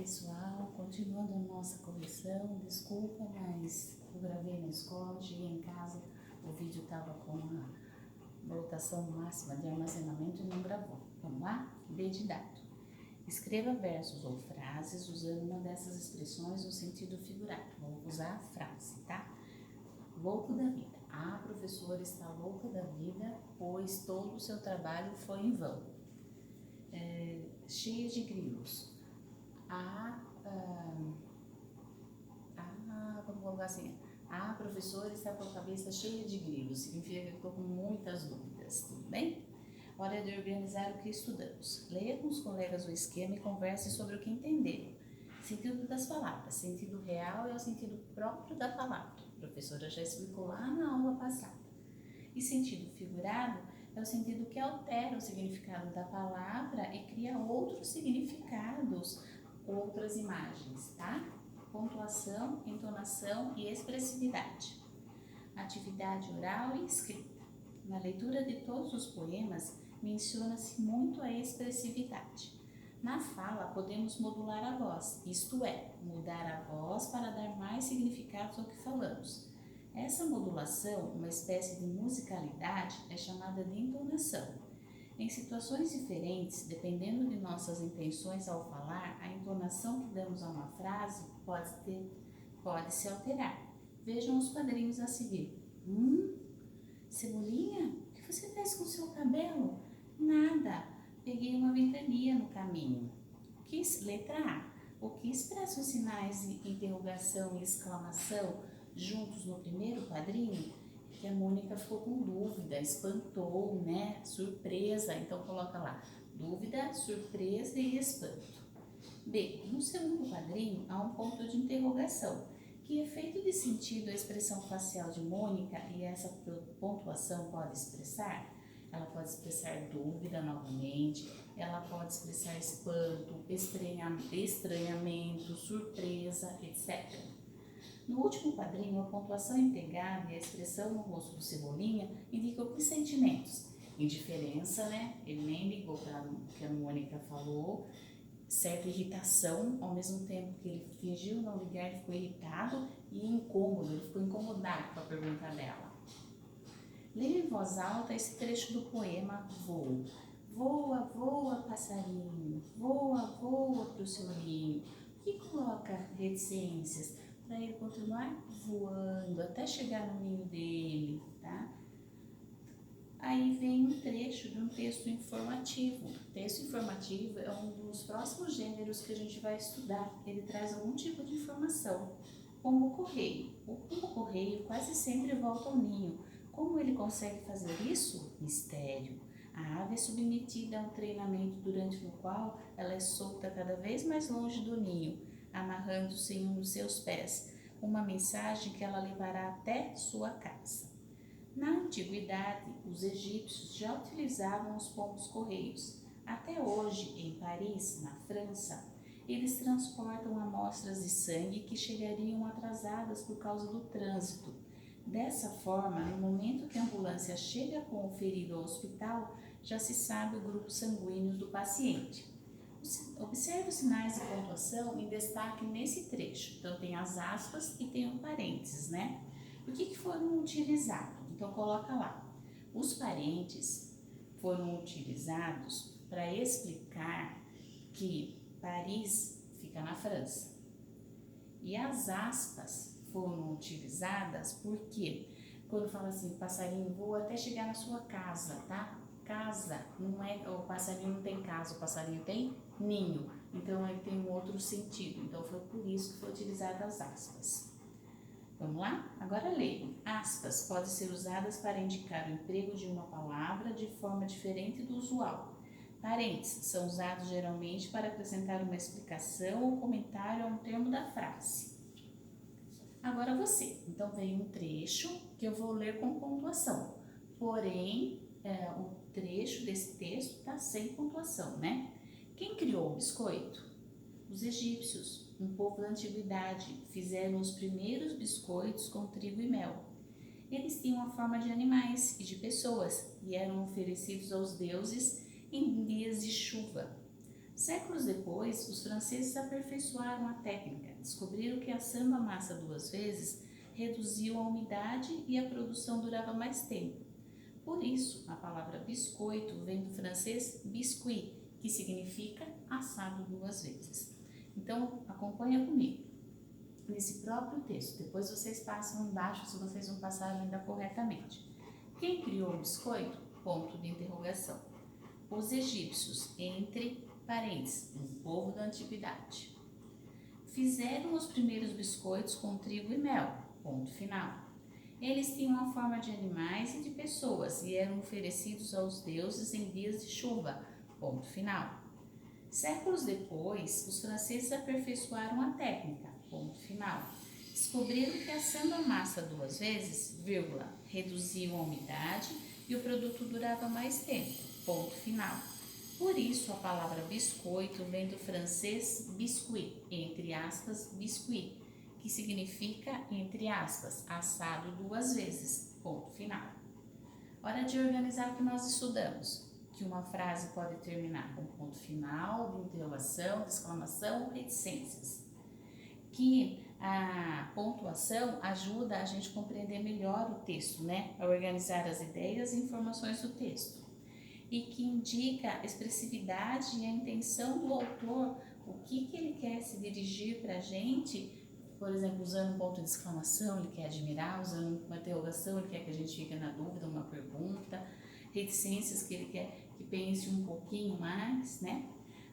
pessoal, continuando a nossa correção, desculpa, mas eu gravei na escola, cheguei em casa, o vídeo estava com uma lotação máxima de armazenamento e não gravou. Vamos lá? B de dado. Escreva versos ou frases usando uma dessas expressões no sentido figurado. Vou usar a frase, tá? Louco da vida. A professora está louca da vida, pois todo o seu trabalho foi em vão. Cheia de grilos. Vamos colocar assim, a professora está com a cabeça cheia de grilos, significa que estou com muitas dúvidas, tudo bem? Hora de organizar o que estudamos. Leia com os colegas o esquema e converse sobre o que entenderam. Sentido das palavras. Sentido real é o sentido próprio da palavra. A professora já explicou lá na aula passada. E sentido figurado é o sentido que altera o significado da palavra e cria outros significados, outras imagens, tá? Pontuação, entonação e expressividade. Atividade oral e escrita. Na leitura de todos os poemas, menciona-se muito a expressividade. Na fala, podemos modular a voz, isto é, mudar a voz para dar mais significados ao que falamos. Essa modulação, uma espécie de musicalidade, é chamada de entonação. Em situações diferentes, dependendo de nossas intenções ao falar, a entonação que damos a uma frase pode se alterar. Vejam os quadrinhos a seguir. Cebolinha, o que você fez com o seu cabelo? Nada, peguei uma ventania no caminho. Letra A. O que expressa os sinais de interrogação e exclamação juntos no primeiro quadrinho? Que a Mônica ficou com dúvida, espantou, né? Surpresa, então coloca lá, dúvida, surpresa e espanto. B. No segundo quadrinho há um ponto de interrogação. Que efeito de sentido a expressão facial de Mônica e essa pontuação pode expressar? Ela pode expressar dúvida novamente, ela pode expressar espanto, estranhamento, surpresa, etc. No último quadrinho, a pontuação empregada e a expressão no rosto do Cebolinha indicam que sentimentos? Indiferença, né? Ele nem ligou para o que a Mônica falou. Certa irritação, ao mesmo tempo que ele fingiu não ligar, ele ficou irritado e incômodo, ele ficou incomodado com a pergunta dela. Leia em voz alta esse trecho do poema Voo. Voa, voa, passarinho, voa, voa pro seu ninho. E coloca reticências para ele continuar voando até chegar no ninho dele, tá? Aí vem um trecho de um texto informativo. O texto informativo é um dos próximos gêneros que a gente vai estudar. Ele traz algum tipo de informação. Pombo-correio. O pombo-correio quase sempre volta ao ninho. Como ele consegue fazer isso? Mistério. A ave é submetida a um treinamento durante o qual ela é solta cada vez mais longe do ninho, amarrando-se em um dos seus pés, uma mensagem que ela levará até sua casa. Na antiguidade, os egípcios já utilizavam os pombos-correios. Até hoje, em Paris, na França, eles transportam amostras de sangue que chegariam atrasadas por causa do trânsito. Dessa forma, no momento que a ambulância chega com o ferido ao hospital, já se sabe o grupo sanguíneo do paciente. Observe os sinais de pontuação em destaque nesse trecho. Então, tem as aspas e tem um parênteses, né? Por que foram utilizados? Então, coloca lá. Os parênteses foram utilizados para explicar que Paris fica na França. E as aspas foram utilizadas porque, quando fala assim, passarinho voa até chegar na sua casa, tá? Casa, não é, o passarinho não tem casa, o passarinho tem ninho. Então, ele tem um outro sentido. Então, foi por isso que foi utilizada as aspas. Vamos lá? Agora leiam. Aspas podem ser usadas para indicar o emprego de uma palavra de forma diferente do usual. Parênteses são usados geralmente para acrescentar uma explicação ou comentário a um termo da frase. Agora você. Então, vem um trecho que eu vou ler com pontuação. Porém, o trecho desse texto está sem pontuação, né? Quem criou o biscoito? Os egípcios, um povo da antiguidade, fizeram os primeiros biscoitos com trigo e mel. Eles tinham a forma de animais e de pessoas e eram oferecidos aos deuses em dias de chuva. Séculos depois, os franceses aperfeiçoaram a técnica, descobriram que assando a massa 2 vezes reduziu a umidade e a produção durava mais tempo. Por isso, a palavra biscoito vem do francês biscuit, que significa assado 2 vezes. Então, acompanha comigo. Nesse próprio texto, depois vocês passam embaixo se vocês não passaram ainda corretamente. Quem criou o biscoito? Ponto de interrogação. Os egípcios, entre parênteses, um povo da antiguidade. Fizeram os primeiros biscoitos com trigo e mel, ponto final. Eles tinham a forma de animais e de pessoas e eram oferecidos aos deuses em dias de chuva, ponto final. Séculos depois, os franceses aperfeiçoaram a técnica, ponto final. Descobriram que assando a massa 2 vezes, reduziam a umidade e o produto durava mais tempo, ponto final. Por isso, a palavra biscoito vem do francês biscuit, entre aspas, biscuit, que significa, entre aspas, assado 2 vezes, ponto final. Hora de organizar o que nós estudamos, que uma frase pode terminar com ponto final, de interrogação, de exclamação ou reticências. Que a pontuação ajuda a gente a compreender melhor o texto, né? A organizar as ideias e informações do texto. E que indica a expressividade e a intenção do autor, o que ele quer se dirigir para a gente. Por exemplo, usando um ponto de exclamação, ele quer admirar, usando uma interrogação, ele quer que a gente fique na dúvida, uma pergunta, reticências que ele quer que pense um pouquinho mais, né?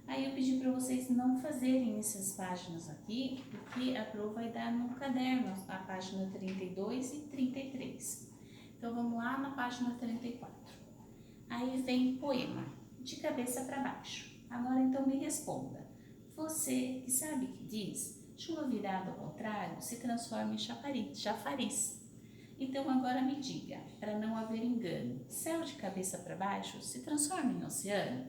Aí eu pedi para vocês não fazerem essas páginas aqui, porque a prova vai dar no caderno, a página 32 e 33. Então vamos lá na página 34. Aí vem poema, de cabeça para baixo. Agora então me responda. Você que sabe que diz, chuva virada ao contrário se transforma em chafariz. Então agora me diga, para não haver engano, céu de cabeça para baixo se transforma em oceano?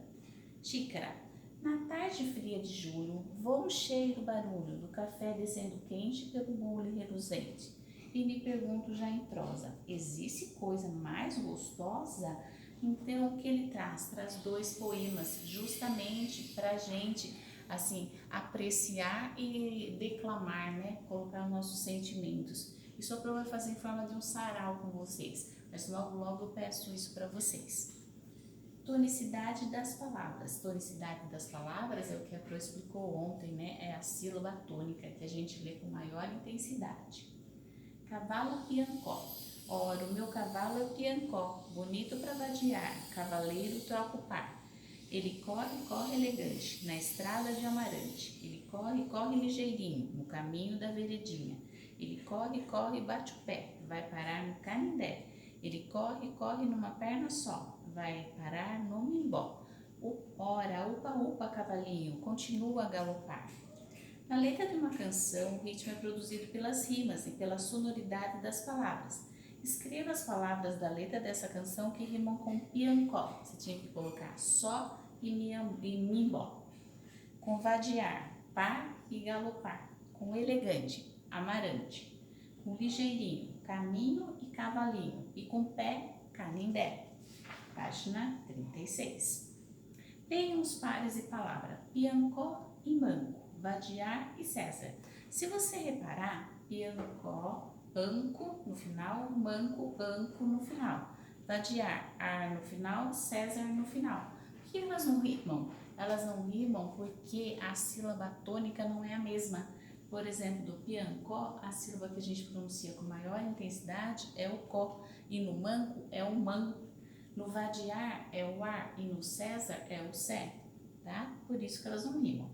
Xícara, na tarde fria de julho, voa um cheiro barulho do café descendo quente pelo bule reluzente. E me pergunto já em prosa, existe coisa mais gostosa? Então, o que ele traz? Traz 2 poemas justamente para a gente, assim, apreciar e declamar, né? Colocar os nossos sentimentos. Isso a prova vai fazer em forma de um sarau com vocês, mas logo, logo eu peço isso para vocês. Tonicidade das palavras. Tonicidade das palavras é o que a Pro explicou ontem, né? É a sílaba tônica que a gente lê com maior intensidade. Cavalo piancó. Ora, o meu cavalo é piancó, bonito para vadiar, cavaleiro troca o par. Ele corre, corre elegante, na estrada de Amarante. Ele corre, corre ligeirinho, no caminho da veredinha. Ele corre, corre, bate o pé, vai parar no Canindé. Ele corre, corre numa perna só, vai parar no Mimbó. Ora, upa, upa, cavalinho, continua a galopar. Na letra de uma canção, o ritmo é produzido pelas rimas e pela sonoridade das palavras. Escreva as palavras da letra dessa canção que rimam com piancó. Você tinha que colocar só e mimbó. Com vadiar, par e galopar. Com elegante, amarante. Com ligeirinho, caminho e cavalinho. E com pé, canindé. Página 36. Tenham os pares e palavra piancó e manco, vadiar e César. Se você reparar, piancó, anco no final, manco, anco no final. Vadiar, ar no final, César no final. Por que elas não rimam? Elas não rimam porque a sílaba tônica não é a mesma. Por exemplo, do piancó, a sílaba que a gente pronuncia com maior intensidade é o có, e no manco é o man. No vadiar é o ar e no César é o sé, tá? Por isso que elas não rimam.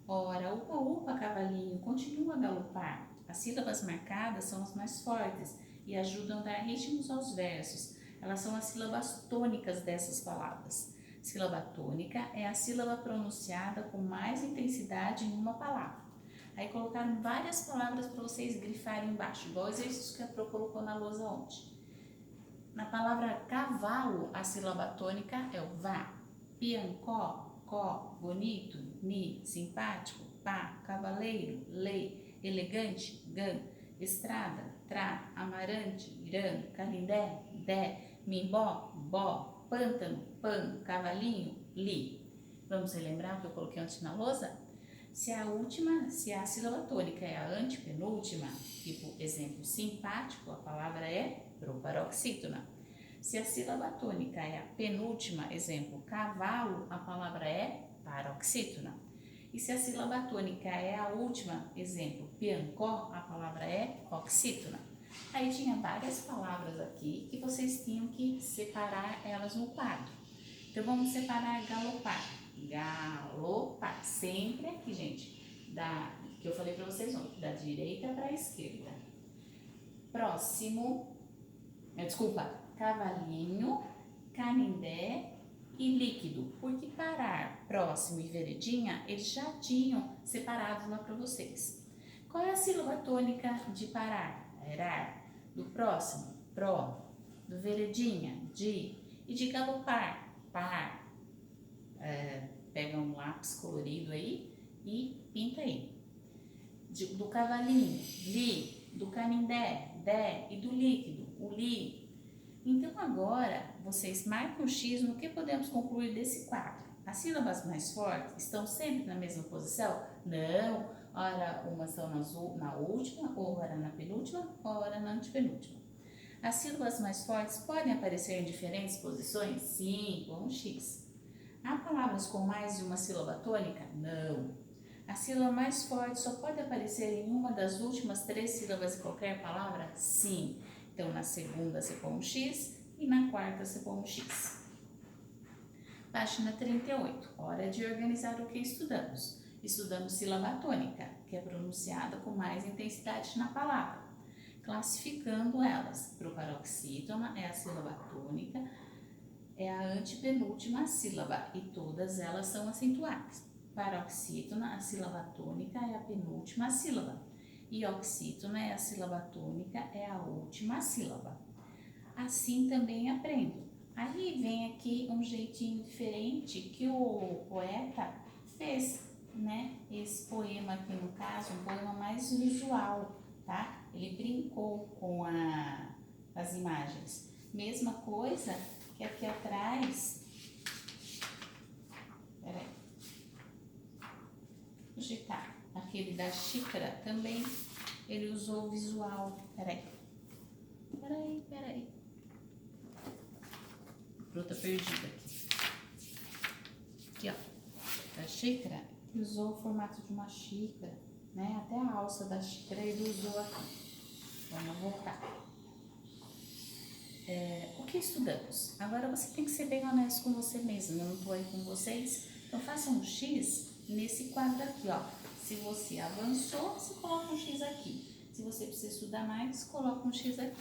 Ora, upa, upa, cavalinho, continua a galopar. As sílabas marcadas são as mais fortes e ajudam a dar ritmos aos versos. Elas são as sílabas tônicas dessas palavras. Sílaba tônica é a sílaba pronunciada com mais intensidade em uma palavra. Aí colocaram várias palavras para vocês grifarem embaixo, igual o exercício que a Pro colocou na lousa ontem. Na palavra cavalo, a sílaba tônica é o vá. Piancó, có, bonito, ni, simpático, pá, cavaleiro, lei, elegante, gan, estrada, tra, amarante, irã, canindé, dé, mimbó, bó, pântano, pan, cavalinho, li. Vamos relembrar o que eu coloquei antes na lousa? Se a sílaba tônica é a antepenúltima, tipo exemplo simpático, a palavra é proparoxítona. Se a sílaba tônica é a penúltima, exemplo cavalo, a palavra é paroxítona. E se a sílaba tônica é a última, exemplo piancó, a palavra é oxítona. Aí tinha várias palavras aqui que vocês tinham que separar elas no quadro. Então vamos separar galopar. Galopar, sempre aqui, gente, que eu falei para vocês ontem, da direita para a esquerda. Próximo, cavalinho, canindé e líquido, porque parar, próximo e veredinha, eles já tinham separado lá para vocês. Qual é a sílaba tônica de parar? Erar. Do próximo, pró. Do veredinha, di. E de galopar, par. Pega um lápis colorido aí e pinta aí. Do cavalinho, li. Do canindé, dé. E do líquido, o li. Então agora vocês marcam o X no que podemos concluir desse quadro. As sílabas mais fortes estão sempre na mesma posição? Não, ora umas estão na última, ora na penúltima, ora na antepenúltima. As sílabas mais fortes podem aparecer em diferentes posições? Sim, com um X. Há palavras com mais de uma sílaba tônica? Não. A sílaba mais forte só pode aparecer em uma das últimas 3 sílabas de qualquer palavra? Sim. Então, na segunda você põe um X e na quarta você põe um X. Página 38. Hora de organizar o que estudamos. Estudamos sílaba tônica, que é pronunciada com mais intensidade na palavra. Classificando elas. Proparoxítona é a sílaba tônica, é a antepenúltima sílaba e todas elas são acentuadas. Paroxítona, a sílaba tônica, é a penúltima sílaba. E oxítona é a sílaba tônica, é a última sílaba. Assim também aprendo. Aí vem aqui um jeitinho diferente que o poeta fez, né? Esse poema aqui no caso, um poema mais visual, tá? Ele brincou com as imagens. Mesma coisa que aqui atrás. Peraí. Digitar. Aquele da xícara também, ele usou o visual. Peraí. Fruta perdida aqui. Aqui, ó. Da xícara, ele usou o formato de uma xícara, né? Até a alça da xícara ele usou aqui. Vamos voltar. O que estudamos? Agora você tem que ser bem honesto com você mesmo. Eu não estou aí com vocês. Então faça um X nesse quadro aqui, ó. Se você avançou, você coloca um X aqui. Se você precisa estudar mais, coloca um X aqui.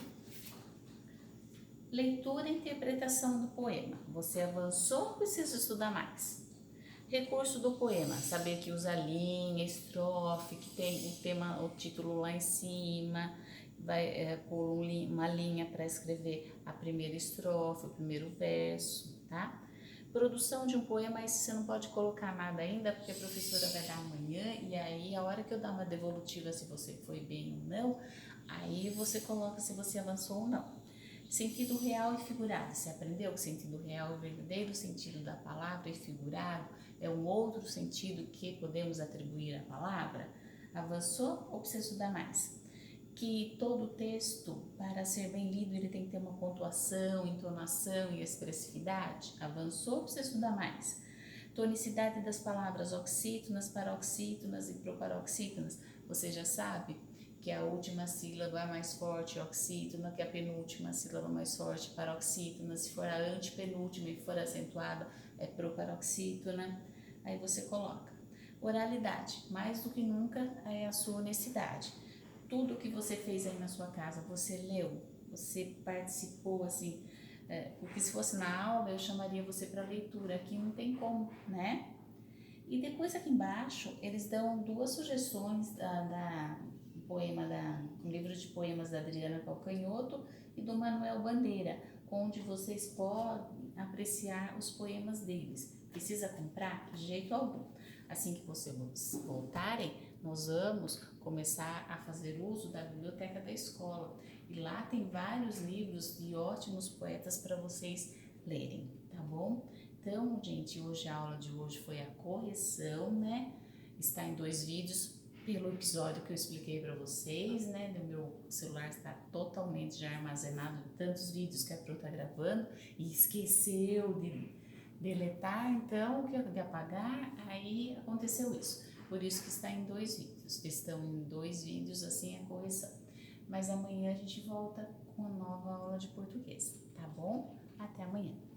Leitura e interpretação do poema. Você avançou, precisa estudar mais. Recurso do poema. Saber que usa linha, estrofe, que tem o tema, o título lá em cima. Vai pôr uma linha para escrever a primeira estrofe, o primeiro verso, tá? Produção de um poema, aí você não pode colocar nada ainda, porque a professora vai dar amanhã, e aí a hora que eu dar uma devolutiva, se você foi bem ou não, aí você coloca se você avançou ou não. Sentido real e figurado. Você aprendeu que sentido real é o verdadeiro sentido da palavra e figurado é um outro sentido que podemos atribuir à palavra? Avançou ou precisa estudar mais? Que todo texto, para ser bem lido, ele tem que ter uma pontuação, entonação e expressividade. Avançou, precisa estudar mais. Tonicidade das palavras oxítonas, paroxítonas e proparoxítonas. Você já sabe que a última sílaba mais forte é oxítona, que a penúltima sílaba mais forte é paroxítona. Se for a antepenúltima e for acentuada, é proparoxítona. Aí você coloca. Oralidade, mais do que nunca é a sua honestidade. Tudo que você fez aí na sua casa, você leu, você participou, assim, porque se fosse na aula eu chamaria você para leitura, aqui não tem como, né? E depois aqui embaixo eles dão 2 sugestões do livro de poemas da Adriana Calcanhoto e do Manuel Bandeira, onde vocês podem apreciar os poemas deles. Precisa comprar? De jeito algum. Assim que vocês voltarem, nós vamos começar a fazer uso da biblioteca da escola. E lá tem vários livros de ótimos poetas para vocês lerem, tá bom? Então, gente, hoje a aula de hoje foi a correção, né? Está em 2 vídeos pelo episódio que eu expliquei para vocês, né? O meu celular está totalmente já armazenado de tantos vídeos que a Pro tá gravando e esqueceu de deletar, então, de apagar, aí aconteceu isso. Por isso que está em 2 vídeos. Estão em 2 vídeos, assim, a correção. Mas amanhã a gente volta com a nova aula de português, tá bom? Até amanhã.